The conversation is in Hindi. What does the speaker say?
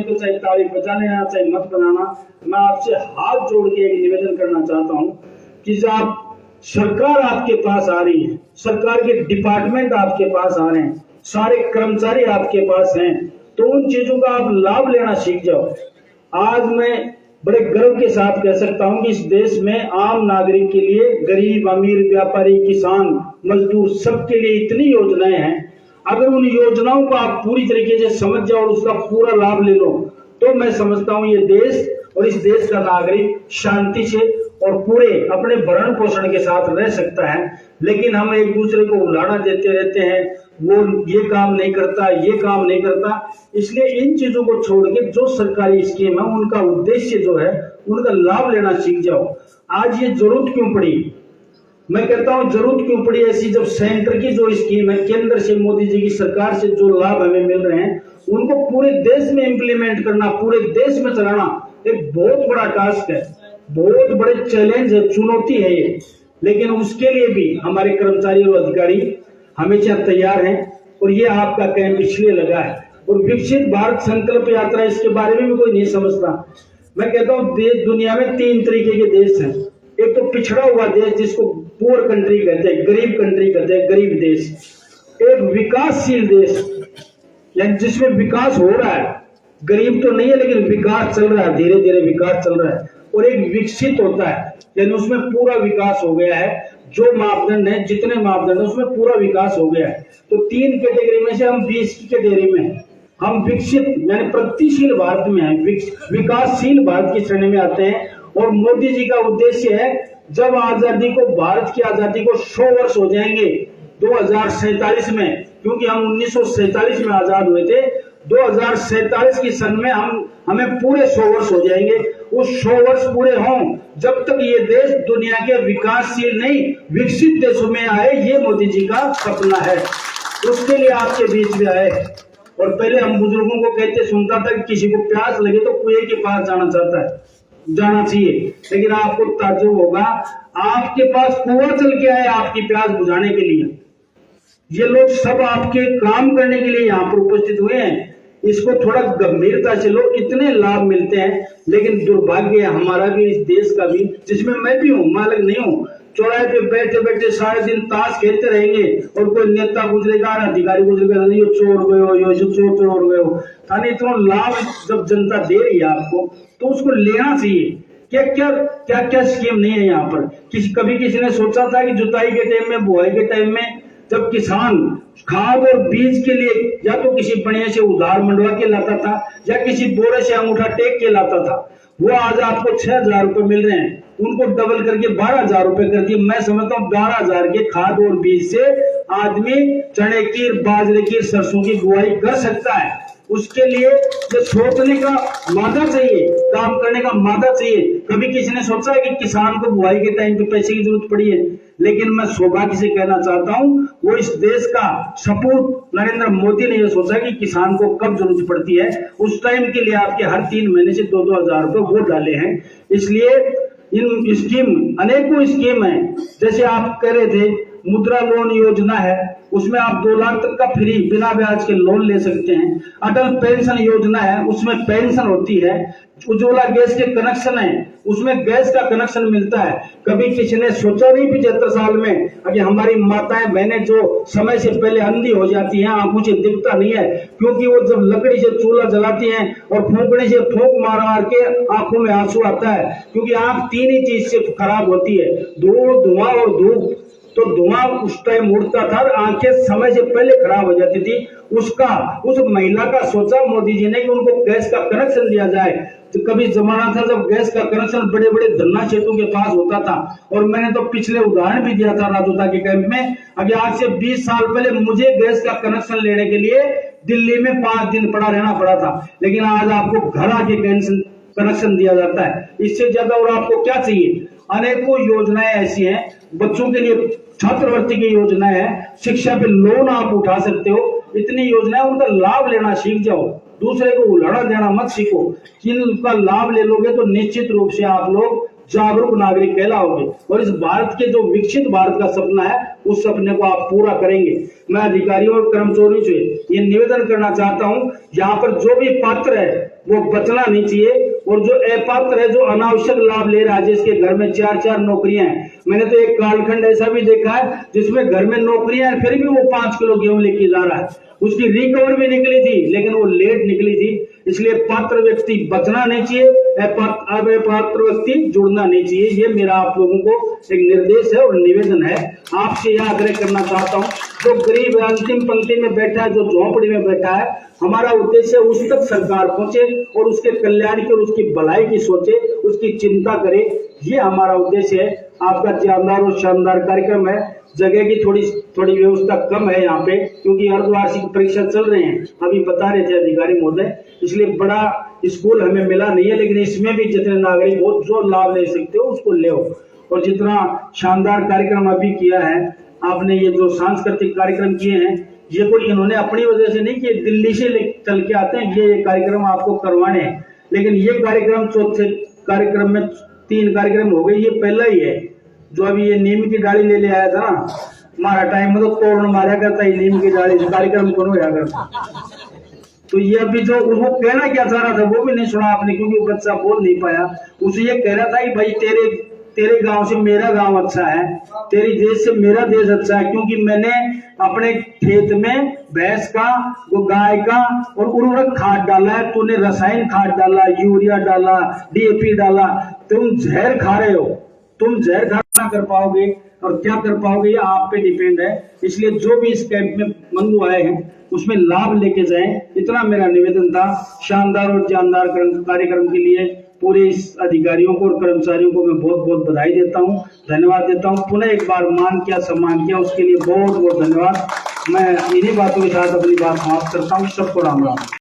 में तो चाहे ताली बजा लेना चाहे मत बनाना, मैं आपसे हाथ जोड़ के एक निवेदन करना चाहता हूं कि जब आप सरकार आपके पास आ रही है, सरकार के डिपार्टमेंट आपके पास आ रहे हैं, सारे कर्मचारी आपके पास हैं, तो उन चीजों का आप लाभ लेना सीख जाओ। आज मैं बड़े गर्व के साथ कह सकता हूं कि इस देश में आम नागरिक के लिए, गरीब अमीर व्यापारी किसान मजदूर सबके लिए इतनी योजनाएं हैं। अगर उन योजनाओं को आप पूरी तरीके से समझ जाओ और उसका पूरा लाभ ले लो, तो मैं समझता हूं ये देश और इस देश का नागरिक शांति से और पूरे अपने भरण पोषण के साथ रह सकता है। लेकिन हम एक दूसरे को उलाहना देते रहते हैं, वो ये काम नहीं करता, ये काम नहीं करता। इसलिए इन चीजों को छोड़ के जो सरकारी स्कीम है उनका उद्देश्य जो है उनका लाभ लेना सीख जाओ। आज ये जरूरत क्यों पड़ी, मैं कहता हूं जरूरत क्यों पड़ी ऐसी, जब सेंटर की जो स्कीम है, केंद्र से मोदी जी की सरकार से जो लाभ हमें मिल रहे हैं उनको पूरे देश में इंप्लीमेंट करना, पूरे देश में चलाना एक बहुत बड़ा टास्क है, बहुत बड़े चैलेंज है, चुनौती है ये। लेकिन उसके लिए भी हमारे कर्मचारी और अधिकारी हमेशा तैयार हैं और ये आपका कैंप इसलिए लगा है। और विकसित भारत संकल्प यात्रा, इसके बारे में भी कोई नहीं समझता। मैं कहता हूँ देश दुनिया में 3 तरीके के देश हैं। एक तो पिछड़ा हुआ देश जिसको पुअर कंट्री कहते हैं, गरीब कंट्री कहते हैं, गरीब देश। एक विकासशील देश यानी जिसमें विकास हो रहा है, गरीब तो नहीं है लेकिन विकास चल रहा है, धीरे धीरे विकास चल रहा है। और एक विकसित होता है यानी उसमें पूरा विकास हो गया है, जो मापदंड है, जितने मापदंड है उसमें पूरा विकास हो गया है। तो 3 कैटेगरी में से हम 20 की कैटेगरी में हैं। हम विकसित यानी प्रगतिशील भारत में हैं, विकासशील भारत की श्रेणी में आते हैं। और मोदी जी का उद्देश्य है जब आजादी को, भारत की आजादी को 100 वर्ष हो जाएंगे 2047 में, क्योंकि हम 1947 में आजाद हुए थे, 2047 की सन में हमें पूरे 100 वर्ष हो जाएंगे। उस 100 वर्ष पूरे हों जब तक ये देश दुनिया के विकासशील नहीं विकसित देशों में आए, ये मोदी जी का सपना है। उसके लिए आपके बीच में आए। और पहले हम बुजुर्गों को कहते सुनता था कि किसी को प्यास लगे तो कुएं के पास जाना चाहिए, लेकिन आपको ताज्जुब होगा आपके पास कुआं चल के आए आपकी प्यास बुझाने के लिए। ये लोग सब आपके काम करने के लिए यहाँ पर उपस्थित हुए हैं। इसको थोड़ा गंभीरता से लो, इतने लाभ मिलते हैं। लेकिन दुर्भाग्य है हमारा भी, इस देश का भी, जिसमें मैं भी हूँ, मैं अलग नहीं हूँ। चौराहे पे बैठे बैठे सारे दिन ताश खेलते रहेंगे और कोई नेता गुजरेगा, अधिकारी गुजरेगा, ये चोर गए हो, ये चोर गए हो। यानी इतना लाभ जब जनता दे रही है आपको तो उसको लेना चाहिए। क्या स्कीम नहीं है यहाँ पर। कभी किसी ने सोचा था कि जुताई के टाइम में, बुआई के टाइम में, जब किसान खाद और बीज के लिए या तो किसी बढ़िया से उधार मंडवा के लाता था या किसी बोरे से अंगूठा टेक के लाता था, वो आज आपको 6,000 रुपए मिल रहे हैं, उनको डबल करके 12,000 रुपए कर दिए। मैं समझता हूँ 12,000 के खाद और बीज से आदमी चने की, बाजरे की, सरसों की बुआई कर सकता है। उसके लिए जो सोचने का मादा चाहिए, काम करने का मादा चाहिए। कभी किसी ने सोचा है कि किसान को बुआई के टाइम पे पैसे की जरूरत पड़ी है? लेकिन मैं सौभाग्य से कहना चाहता हूं वो इस देश का सपूत नरेंद्र मोदी ने यह सोचा कि किसान को कब जरूरत पड़ती है, उस टाइम के लिए आपके हर 3 महीने से 2-2 हजार रुपए वो डाले हैं। इसलिए इन स्कीम, अनेकों स्कीम है। जैसे आप कह रहे थे मुद्रा लोन योजना है, उसमें आप 2 लाख तक का फ्री बिना ब्याज के लोन ले सकते हैं। अटल पेंशन योजना है, उसमें पेंशन होती है। उज्ज्वला गैस के कनेक्शन है, उसमें गैस का कनेक्शन मिलता है। कभी किसी ने सोचा नहीं 75 साल में कि हमारी माताएं बहनें जो समय से पहले अंधी हो जाती हैं, आंखों से दिखता नहीं है, क्योंकि वो जब लकड़ी से चूल्हा जलाती हैं और फूंकने से फूंक मार के आंखों में आंसू आता है, क्योंकि आंख 3 ही चीज से खराब होती है, धुआं और धूप। तो धुआं उस टाइम उड़ता था और आंखें समय से पहले खराब हो जाती थी। उस महिला का सोचा मोदी जी ने कि उनको गैस का कनेक्शन दिया जाए। तो कभी जमाना था जब गैस का कनेक्शन बड़े बड़े धन्ना क्षेत्रों के पास होता था, और मैंने तो पिछले उदाहरण भी दिया था राजोता के कैंप में। अभी आज से 20 साल पहले मुझे गैस का कनेक्शन लेने के लिए दिल्ली में 5 दिन पड़ा रहना पड़ा था, लेकिन आज आपको घर आके कनेक्शन दिया जाता है। इससे ज्यादा और आपको क्या चाहिए। अनेकों योजनाएं ऐसी हैं, बच्चों के लिए छात्रवृत्ति की योजना है, शिक्षा पे लोन आप उठा सकते हो। इतनी योजनाएं, उनका लाभ लेना सीख जाओ, दूसरे को उलाहना देना मत सीखो। जिनका लाभ ले लोगे तो निश्चित रूप से आप लोग जागरूक नागरिक कहलाओगे और इस भारत के जो विकसित भारत का सपना है उस सपने को आप पूरा करेंगे। मैं अधिकारियों और कर्मचारियों से ये निवेदन करना चाहता हूं, यहाँ पर जो भी पात्र है वो बचना नहीं चाहिए। और जो अपात्र है, जो अनावश्यक लाभ ले रहा है, जिसके घर में 4-4 नौकरियां हैं, मैंने तो एक कालखंड ऐसा भी देखा है जिसमें घर में नौकरियां हैं फिर भी वो 5 किलो गेहूं लेके जा रहा है। उसकी रिकवर भी निकली थी लेकिन वो लेट निकली थी। इसलिए पात्र व्यक्ति बचना नहीं चाहिए, अपात्र व्यक्ति जुड़ना नहीं चाहिए। ये मेरा आप लोगों को एक निर्देश है और निवेदन है। आपसे यह आग्रह करना चाहता हूँ, जो गरीब अंतिम पंक्ति में बैठा है, जो झोंपड़ी में बैठा है, हमारा उद्देश्य उस तक सरकार पहुंचे और उसके कल्याण की और उसकी भलाई की सोचे, उसकी चिंता करे। ये हमारा उद्देश्य है। आपका जानदार और शानदार कार्यक्रम है। जगह की थोड़ी व्यवस्था कम है यहाँ पे, क्योंकि अर्धवार्षिक परीक्षा चल रहे हैं, अभी बता रहे थे अधिकारी महोदय, इसलिए बड़ा स्कूल हमें मिला नहीं है। लेकिन इसमें भी जितने नागरिक हो जो लाभ ले सकते हो उसको ले। और जितना शानदार कार्यक्रम अभी किया है आपने, ये जो सांस्कृतिक कार्यक्रम किए हैं, ये कोई इन्होंने अपनी वजह से नहीं किए, दिल्ली से चल के आते हैं ये कार्यक्रम आपको करवाने हैं। लेकिन ये कार्यक्रम चौथे कार्यक्रम में 3 कार्यक्रम हो गए, ये पहला ही है। जो अभी ये नीम की डाली ले आया था ना, हमारा टाइम में तो तोड़ मारा करता है नीम की डाली से, कार्यक्रम कौन होया करता। तो ये अभी जो वो कहना क्या चाह रहा था वो भी नहीं सुना आपने, क्योंकि वो बच्चा बोल नहीं पाया। उसे ये कह रहा था कि भाई तेरे गांव से मेरा गांव अच्छा है, तेरी देश से मेरा देश अच्छा है, क्योंकि मैंने अपने खेत में भैंस का, वो गाय का और उर्वरक खाद डाला है, तूने रसायन खाद डाला, यूरिया डाला, डीएपी डाला, तुम जहर खा रहे हो। तुम जहर खाना कर पाओगे और क्या कर पाओगे ये आप पे डिपेंड है। इसलिए जो भी इस कैंप में बंधु आए हैं उसमें लाभ लेके जाएं, इतना मेरा निवेदन था। शानदार और जानदार कार्यक्रम के लिए पूरे इस अधिकारियों को और कर्मचारियों को मैं बहुत बहुत बधाई देता हूं, धन्यवाद देता हूं। पुनः एक बार मान किया, सम्मान किया, उसके लिए बहुत बहुत धन्यवाद। मैं इन्हीं बातों के साथ अपनी बात समाप्त करता हूं। सबको राम राम।